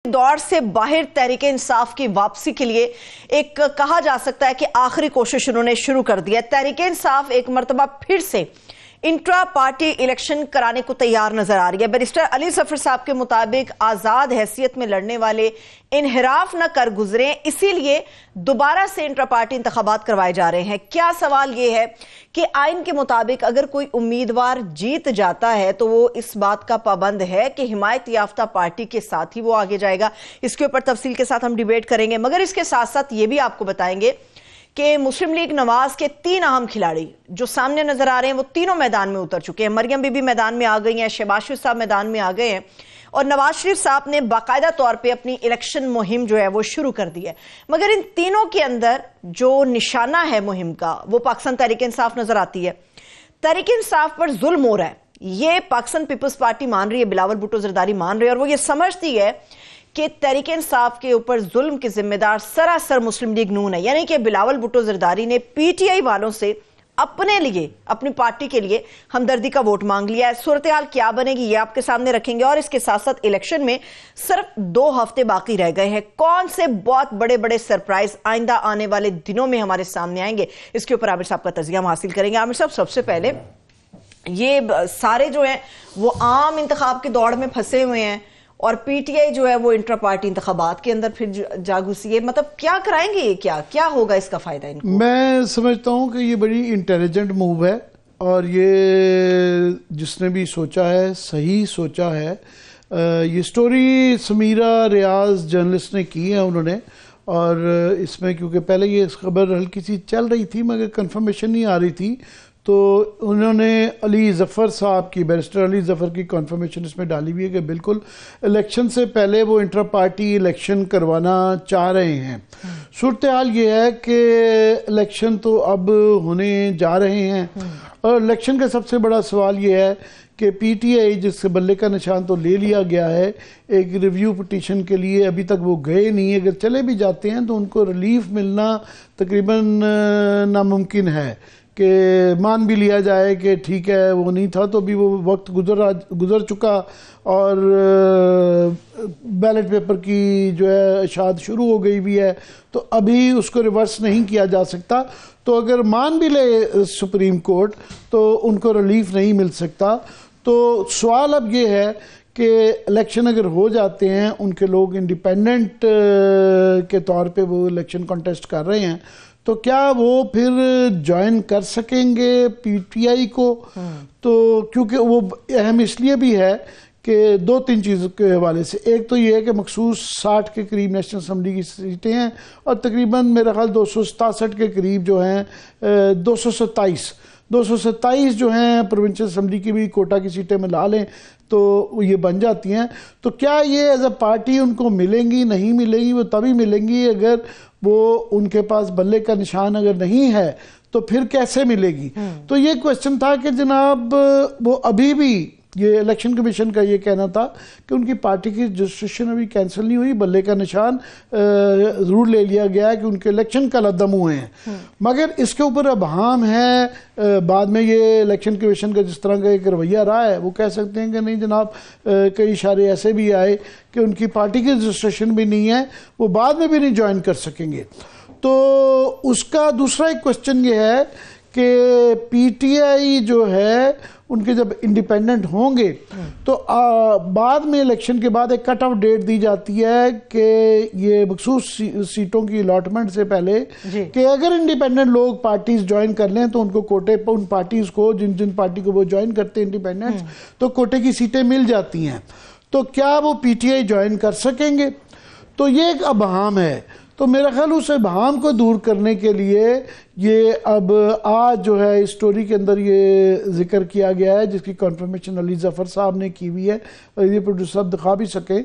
दौर से बाहर तहरीक इंसाफ की वापसी के लिए एक कहा जा सकता है कि आखिरी कोशिश उन्होंने शुरू कर दी है। तहरीक इंसाफ एक मर्तबा फिर से इंट्रा पार्टी इलेक्शन कराने को तैयार नजर आ रही है। बैरिस्टर अली जफर साहब के मुताबिक आजाद हैसियत में लड़ने वाले इनहिराफ न कर गुजरे, इसीलिए दोबारा से इंट्रा पार्टी इंतखाबात करवाए जा रहे हैं। क्या सवाल यह है कि आइन के मुताबिक अगर कोई उम्मीदवार जीत जाता है तो वो इस बात का पाबंद है कि हिमायत याफ्ता पार्टी के साथ ही वो आगे जाएगा। इसके ऊपर तफसील के साथ हम डिबेट करेंगे, मगर इसके साथ साथ ये भी आपको बताएंगे कि मुस्लिम लीग नवाज के 3 अहम खिलाड़ी जो सामने नजर आ रहे हैं वो तीनों मैदान में उतर चुके हैं। मरियम बीबी मैदान में आ गई हैं, शहबाज शरीफ साहब मैदान में आ गए हैं और नवाज शरीफ साहब ने बाकायदा तौर पे अपनी इलेक्शन मुहिम जो है वो शुरू कर दी है। मगर इन तीनों के अंदर जो निशाना है मुहिम का वो पाकिस्तान तहरीक इंसाफ नजर आती है। तहरीक इंसाफ पर जुल्म हो रहा है, ये पाकिस्तान पीपल्स पार्टी मान रही है, बिलावल भुट्टो जरदारी मान रही है और वो ये समझती है कि तहरीक इंसाफ के ऊपर जुल्म के जिम्मेदार सरासर मुस्लिम लीग नून है। यानी कि बिलावल भुट्टो जरदारी ने पीटीआई वालों से अपने लिए, अपनी पार्टी के लिए हमदर्दी का वोट मांग लिया है। सूरत हाल क्या बनेगी ये आपके सामने रखेंगे और इसके साथ साथ इलेक्शन में सिर्फ 2 हफ्ते बाकी रह गए हैं। कौन से बहुत बड़े बड़े सरप्राइज आइंदा आने वाले दिनों में हमारे सामने आएंगे, इसके ऊपर आमिर साहब का तजिया हम हासिल करेंगे। आमिर साहब, सबसे पहले ये सारे जो है वो आम इंतखाब की दौड़ में फंसे हुए हैं और पीटीआई जो है वो इंट्रा पार्टी इंतखाबात के अंदर फिर जा घुसी है। मतलब क्या कराएंगे, ये क्या होगा, इसका फायदा इनको? मैं समझता हूं कि ये बड़ी इंटेलिजेंट मूव है और ये जिसने भी सोचा है सही सोचा है। ये स्टोरी समीरा रियाज जर्नलिस्ट ने की है उन्होंने, और इसमें क्योंकि पहले ये खबर हल्की सी चल रही थी मगर कंफर्मेशन नहीं आ रही थी, तो उन्होंने अली जफ़र साहब की, बैरिस्टर अली जफ़र की कंफर्मेशन इसमें डाली हुई है कि बिल्कुल इलेक्शन से पहले वो इंटर पार्टी इलेक्शन करवाना चाह रहे हैं। सूरत हाल ये है कि इलेक्शन तो अब होने जा रहे हैं और इलेक्शन का सबसे बड़ा सवाल ये है कि पीटीआई जिसके बल्ले का निशान तो ले लिया गया है, एक रिव्यू पिटीशन के लिए अभी तक वो गए नहीं है। अगर चले भी जाते हैं तो उनको रिलीफ मिलना तकरीबन नामुमकिन है कि मान भी लिया जाए कि ठीक है वो नहीं था तो भी वो वक्त गुजर चुका और बैलेट पेपर की जो है इशाअत शुरू हो गई भी है, तो अभी उसको रिवर्स नहीं किया जा सकता। तो अगर मान भी ले सुप्रीम कोर्ट तो उनको रिलीफ नहीं मिल सकता। तो सवाल अब ये है कि इलेक्शन अगर हो जाते हैं, उनके लोग इंडिपेंडेंट के तौर पे वो इलेक्शन कॉन्टेस्ट कर रहे हैं, तो क्या वो फिर ज्वाइन कर सकेंगे पीटीआई को? तो क्योंकि वो अहम इसलिए भी है कि 2-3 चीज़ों के हवाले से। एक तो ये है कि मखसूस 60 के करीब नेशनल असम्बली की सीटें हैं और तकरीबन मेरा ख्याल 267 के करीब जो हैं 227 जो हैं प्रोविंशियल असम्बली की भी कोटा की सीटें मिला लें तो ये बन जाती हैं। तो क्या ये एज अ पार्टी उनको मिलेंगी? नहीं मिलेंगी, वो तभी मिलेंगी अगर वो उनके पास बल्ले का निशान अगर नहीं है तो फिर कैसे मिलेगी? तो ये क्वेश्चन था कि जनाब वो अभी भी ये इलेक्शन कमीशन का ये कहना था कि उनकी पार्टी की रजिस्ट्रेशन अभी कैंसिल नहीं हुई, बल्ले का निशान जरूर ले लिया गया है कि उनके इलेक्शन कल अदम हुए हैं। मगर इसके ऊपर अबहाम है। बाद में ये इलेक्शन कमीशन का जिस तरह का एक रवैया रहा है वो कह सकते हैं कि नहीं जनाब, कई इशारे ऐसे भी आए कि उनकी पार्टी की रजिस्ट्रेशन भी नहीं है, वो बाद में भी नहीं ज्वाइन कर सकेंगे। तो उसका दूसरा एक क्वेश्चन ये है कि पीटीआई जो है उनके जब इंडिपेंडेंट होंगे तो बाद में इलेक्शन के बाद एक कट ऑफ डेट दी जाती है कि ये मखसूस सीटों की अलॉटमेंट से पहले कि अगर इंडिपेंडेंट लोग पार्टीज ज्वाइन कर लें तो उनको कोटे पर, उन पार्टीज को जिन पार्टी को वो ज्वाइन करते हैं इंडिपेंडेंट्स, तो कोटे की सीटें मिल जाती हैं। तो क्या वो पीटीआई ज्वाइन कर सकेंगे? तो ये एक अबहाम है। तो मेरा ख्याल उस अबहाम को दूर करने के लिए ये अब आज जो है इस स्टोरी के अंदर ये जिक्र किया गया है जिसकी कंफर्मेशन अली जफ़र साहब ने की हुई है और ये प्रोड्यूसर साहब दिखा भी सके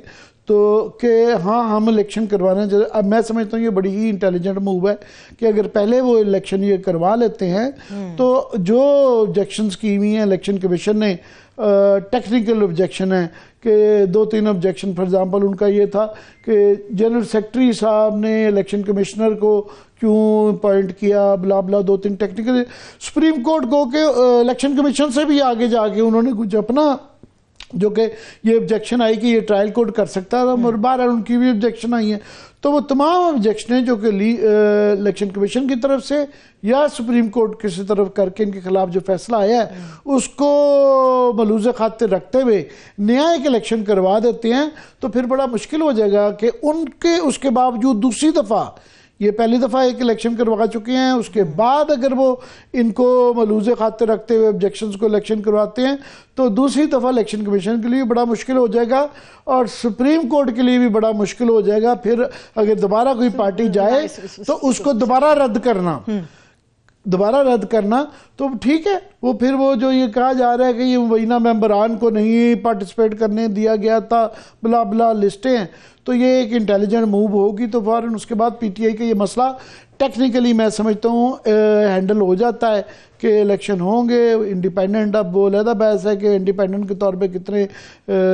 तो कि हाँ हम इलेक्शन करवाना चाहिए। अब मैं समझता हूँ ये बड़ी ही इंटेलिजेंट मूव है कि अगर पहले वो इलेक्शन ये करवा लेते हैं तो जो ऑब्जेक्शंस की हुई हैं इलेक्शन कमीशन ने, टेक्निकल ऑब्जेक्शन है कि 2-3 ऑब्जेक्शन, फॉर एग्जांपल उनका ये था कि जनरल सेक्रेटरी साहब ने इलेक्शन कमिश्नर को क्यों अपॉइंट किया, ब्ला ब्ला, 2-3 टेक्निकल। सुप्रीम कोर्ट को के इलेक्शन कमीशन से भी आगे जाके उन्होंने कुछ अपना जो कि ये ऑब्जेक्शन आई कि ये ट्रायल कोर्ट कर सकता है, और बार उनकी भी ऑब्जेक्शन आई है। तो वो तमाम ऑब्जेक्शनें जो कि इलेक्शन कमीशन की तरफ से या सुप्रीम कोर्ट किसी तरफ करके इनके खिलाफ जो फैसला आया है उसको मलूज़ खातिर रखते हुए नया एक इलेक्शन करवा देते हैं, तो फिर बड़ा मुश्किल हो जाएगा कि उनके उसके बावजूद दूसरी दफ़ा, ये पहली दफ़ा एक इलेक्शन करवा चुके हैं, उसके बाद अगर वो इनको मलूज़ खातिर रखते हुए ऑब्जेक्शंस को इलेक्शन करवाते हैं तो दूसरी दफ़ा इलेक्शन कमीशन के लिए बड़ा मुश्किल हो जाएगा और सुप्रीम कोर्ट के लिए भी बड़ा मुश्किल हो जाएगा। फिर अगर दोबारा कोई पार्टी जाए तो उसको दोबारा रद्द करना तो ठीक है। वो फिर वो जो ये कहा जा रहा है कि ये मुबैना मेंबरान को नहीं पार्टिसिपेट करने दिया गया था, बला बला लिस्टें हैं, तो ये एक इंटेलिजेंट मूव होगी तो फौरन उसके बाद पीटीआई का ये मसला टेक्निकली मैं समझता हूँ हैंडल हो जाता है कि इलेक्शन होंगे इंडिपेंडेंट। अब वो अलग बहस है कि इंडिपेंडेंट के तौर पे कितने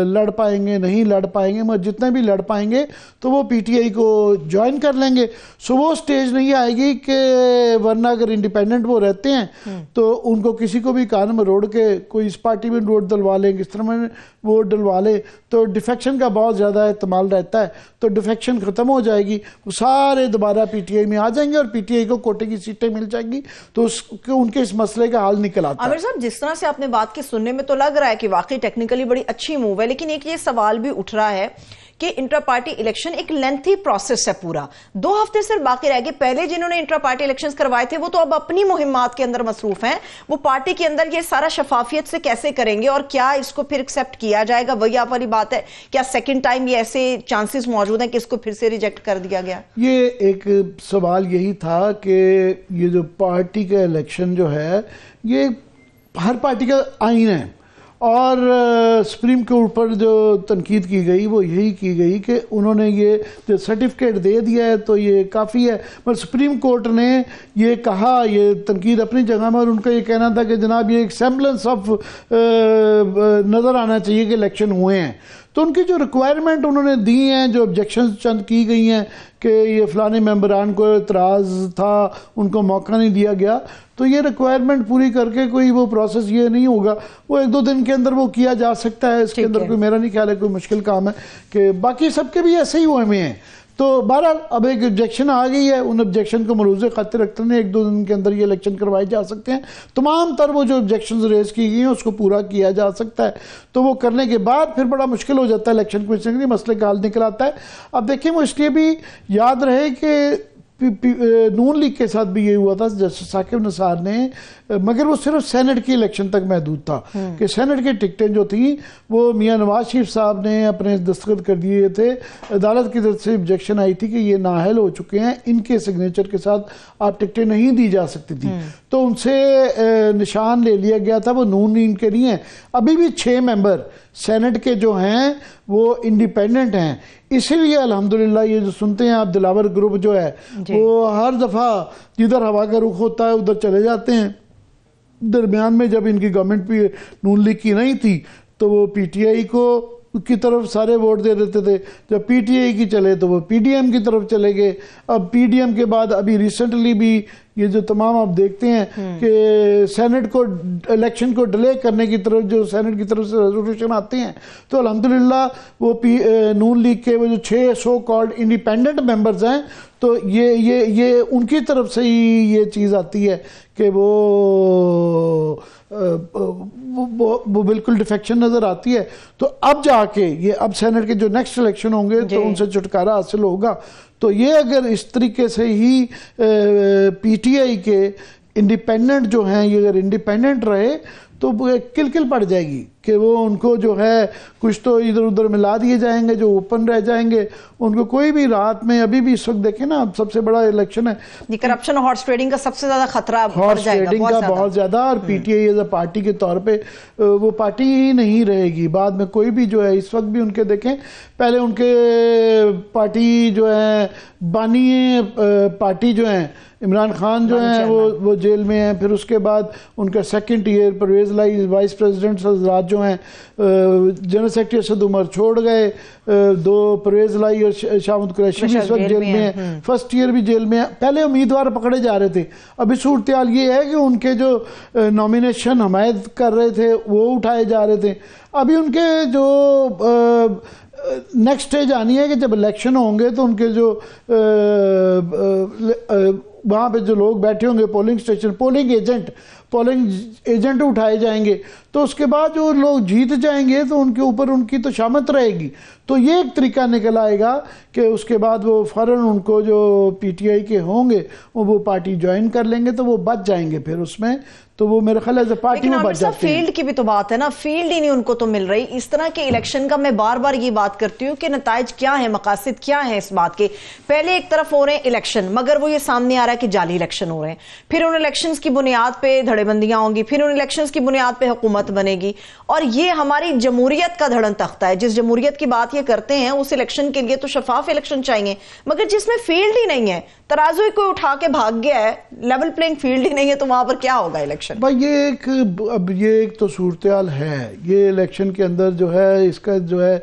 लड़ पाएंगे नहीं लड़ पाएंगे, मगर जितने भी लड़ पाएंगे तो वो पीटीआई को ज्वाइन कर लेंगे। सो वो स्टेज नहीं आएगी कि वरना अगर इंडिपेंडेंट वो रहते हैं तो उनको किसी को भी कान में रोड के कोई इस पार्टी में वोट डलवा लें, किस तरह में वोट डलवा ले, तो डिफेक्शन का बहुत ज़्यादा इस्तेमाल रहता है, तो डिफेक्शन ख़त्म हो जाएगी, वो सारे दोबारा पीटीआई में आ जाएंगे और पीटीआई को कोटे की सीटें मिल जाएंगी, तो उनके इस मसले का हल निकल आता है। आमिर साहब, जिस तरह से आपने बात की सुनने में तो लग रहा है कि वाकई टेक्निकली बड़ी अच्छी मूव है, लेकिन एक ये सवाल भी उठ रहा है कि इंट्रा पार्टी इलेक्शन एक लेंथी प्रोसेस है, पूरा 2 हफ्ते सिर्फ बाकी रह गए। पहले जिन्होंने इंट्रा पार्टी इलेक्शंस करवाए थे वो तो अब अपनी मुहिम्मात के अंदर मसरूफ हैं, वो पार्टी के अंदर ये सारा शफाफियत से कैसे करेंगे और क्या इसको फिर एक्सेप्ट किया जाएगा, वही आप वाली बात है। क्या सेकंड टाइम ये ऐसे चांसेस मौजूद हैं कि इसको फिर से रिजेक्ट कर दिया गया? ये एक सवाल यही था कि ये जो पार्टी का इलेक्शन जो है ये हर पार्टी का आइन है, और सुप्रीम कोर्ट पर जो तनकीद की गई वो यही की गई कि उन्होंने ये जो सर्टिफिकेट दे दिया है तो ये काफ़ी है, पर सुप्रीम कोर्ट ने ये कहा, ये तनकीद अपनी जगह में, और उनका ये कहना था कि जनाब ये एक सेम्बलेंस ऑफ नज़र आना चाहिए कि इलेक्शन हुए हैं। तो उनकी जो रिक्वायरमेंट उन्होंने दी हैं, जो ऑब्जेक्शन चंद की गई हैं कि ये फ़लाने मेंबरान को एतराज़ था, उनको मौका नहीं दिया गया, तो ये रिक्वायरमेंट पूरी करके कोई वो प्रोसेस ये नहीं होगा, वो 1-2 दिन के अंदर वो किया जा सकता है। इसके अंदर कोई मेरा नहीं ख्याल है कोई मुश्किल काम है कि बाकी सबके भी ऐसे ही हुए हुए हैं। तो बहरहाल अब एक ऑब्जेक्शन आ गई है, उन ऑब्जेक्शन को मलूज़ खातिर रखते हैं 1-2 दिन के अंदर ये इलेक्शन करवाए जा सकते हैं। तमाम तर वो जो ऑब्जेक्शन रेज की गई हैं उसको पूरा किया जा सकता है, तो वो करने के बाद फिर बड़ा मुश्किल हो जाता है इलेक्शन कमीशन के लिए, मसले का हल निकल आता है। अब देखिए वो इसलिए भी याद रहे कि नून लीग के साथ भी ये हुआ था, जस्टिस साकिब निसार ने, मगर वो सिर्फ सेनेट की इलेक्शन तक महदूद था कि सेनेट की टिकटें जो थी वो मियां नवाज शरीफ साहब ने अपने दस्तखत कर दिए थे, अदालत की तरफ से ऑब्जेक्शन आई थी कि ये नाअहल हो चुके हैं, इनके सिग्नेचर के साथ आप टिकटें नहीं दी जा सकती थी, तो उनसे निशान ले लिया गया था। वो नून लीग के नहीं है, अभी भी 6 मेंबर सेनेट के जो हैं वो इंडिपेंडेंट हैं, इसीलिए अल्हम्दुलिल्लाह ये जो सुनते हैं आप दिलावर ग्रुप जो है वो हर दफ़ा जिधर हवा का रुख होता है उधर चले जाते हैं। दरमियान में जब इनकी गवर्नमेंट भी नून लीग की नहीं थी तो वो पीटीआई को की तरफ सारे वोट दे देते थे, जब पीटीआई की चले तो वो पीडीएम की तरफ चले गए। अब पीडीएम के बाद अभी रिसेंटली भी ये जो तमाम आप देखते हैं कि सेनेट को इलेक्शन को डिले करने की तरफ जो सेनेट की तरफ से रेजोल्यूशन आते हैं, तो अल्हम्दुलिल्लाह वो नून लीग के वो जो 6 सो कॉल्ड इंडिपेंडेंट मेंबर्स हैं, तो ये उनकी तरफ से ही ये चीज़ आती है कि वो बिल्कुल डिफेक्शन नज़र आती है। तो अब जाके ये अब सेनेट के जो नेक्स्ट इलेक्शन होंगे तो उनसे छुटकारा हासिल होगा। तो ये अगर इस तरीके से ही पीटीआई के इंडिपेंडेंट जो हैं ये अगर इंडिपेंडेंट रहे तो किलकिल पड़ जाएगी कि वो उनको जो है कुछ तो इधर उधर मिला दिए जाएंगे, जो ओपन रह जाएंगे उनको कोई भी रात में, अभी भी इस वक्त देखें ना सबसे बड़ा इलेक्शन है, ये करप्शन और हॉर्स ट्रेडिंग का सबसे ज्यादा खतरा हॉर्स ट्रेडिंग का बहुत ज्यादा, और पीटीआई एज अ पार्टी के तौर पे वो पार्टी ही नहीं रहेगी बाद में कोई भी जो है। इस वक्त भी उनके देखें, पहले उनके पार्टी जो है बानी पार्टी जो है इमरान खान जो हैं वो जेल में हैं, फिर उसके बाद उनका second year Parvez vice president जो जो हैं, जनरल सेक्रेटरी असद उमर छोड़ गए, 2 परवेज लाई और शामुद कुरैशी भी इस वक्त जेल में है, फर्स्ट ईयर भी जेल में है। पहले उम्मीदवार पकड़े जा रहे थे, अभी सूरत हाल ये है कि उनके जो नॉमिनेशन हमायत कर रहे थे वो उठाए जा रहे थे। अभी उनके जो नेक्स्ट स्टेज आनी है कि जब इलेक्शन होंगे तो उनके जो वहाँ पे जो लोग बैठे होंगे पोलिंग स्टेशन, पोलिंग एजेंट उठाए जाएंगे, तो उसके बाद जो लोग जीत जाएंगे तो उनके ऊपर उनकी तो शामत रहेगी। तो ये एक तरीका निकल आएगा कि उसके बाद वो फ़ौरन उनको जो पीटीआई के होंगे वो पार्टी ज्वाइन कर लेंगे, तो वो बच जाएंगे फिर उसमें, तो वो मेरे ख्याल है पार्टी में बच जाते हैं। फील्ड की भी तो बात है ना, फील्ड ही नहीं उनको तो मिल रही। इस तरह के इलेक्शन का मैं बार बार ये बात करती हूँ कि नताइज क्या है, मकासद क्या है इस बात के। पहले एक तरफ हो रहे हैं इलेक्शन, मगर वो ये सामने आ रहा है कि जाली इलेक्शन हो रहे हैं, फिर उन इलेक्शंस की बुनियाद पे धड़ेबंदियां होंगी, फिर उन इलेक्शंस की बुनियाद पे हुकूमत बनेगी, और ये हमारी जमहूरियत का धड़न तख्ता है। जिस जमहूरियत की बात ये करते हैं उस इलेक्शन के लिए तो शफाफ इलेक्शन चाहिए, मगर जिसमें फील्ड ही नहीं है, तराजू ही कोई उठा के भाग गया है, लेवल प्लेइंग फील्ड ही नहीं है, तो वहां पर क्या होगा इलेक्शन? भाई ये एक तो सूरत हाल है। ये इलेक्शन के अंदर जो है इसका जो है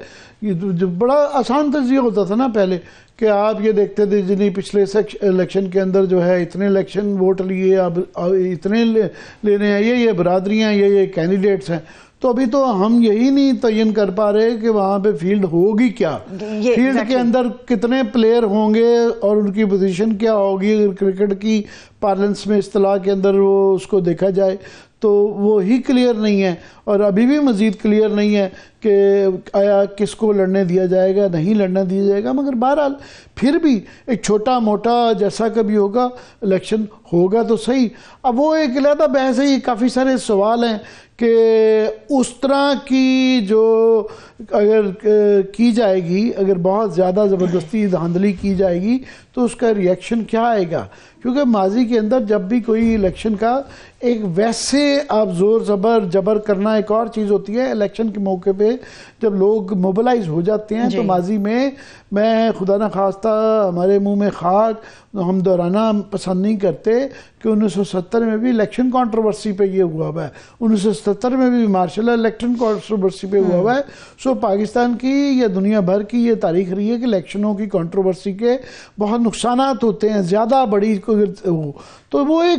ये जो बड़ा आसान तजिया होता था ना पहले, कि आप ये देखते थे जिन्हें पिछले इलेक्शन के अंदर जो है इतने इलेक्शन वोट लिए, अब इतने लेने हैं, ये बरादरियाँ, ये कैंडिडेट्स हैं, तो अभी तो हम यही नहीं तयन कर पा रहे कि वहाँ पे फील्ड होगी क्या, फील्ड के अंदर कितने प्लेयर होंगे और उनकी पोजीशन क्या होगी। अगर क्रिकेट की पार्लेंस में इस्तिलाह के अंदर वो उसको देखा जाए तो वो ही क्लियर नहीं है, और अभी भी मज़ीद क्लियर नहीं है कि आया किसको लड़ने दिया जाएगा, नहीं लड़ने दिया जाएगा। मगर बहरहाल फिर भी एक छोटा मोटा जैसा कभी होगा इलेक्शन होगा तो सही। अब वो एक अलग बहस है, ये काफ़ी सारे सवाल हैं कि उस तरह की जो अगर की जाएगी, अगर बहुत ज़्यादा ज़बरदस्ती धांधली की जाएगी तो उसका रिएक्शन क्या आएगा। क्योंकि माजी के अंदर जब भी कोई इलेक्शन का एक वैसे आप जोर जबर करना एक और चीज़ होती है, इलेक्शन के मौके पे जब लोग मोबिलाइज हो जाते हैं तो माजी में मैं खुदा न खास्ता हमारे मुंह में खाक हम दोहराना पसंद नहीं करते कि 1970 में भी इलेक्शन कंट्रोवर्सी पे ये हुआ हुआ है, 1970 में भी मार्शल इलेक्शन कंट्रोवर्सी पे हुआ हुआ है। सो पाकिस्तान की या दुनिया भर की ये तारीख रही है कि इलेक्शनों की कंट्रोवर्सी के बहुत नुकसानात होते हैं, ज़्यादा बड़ी हो तो वो एक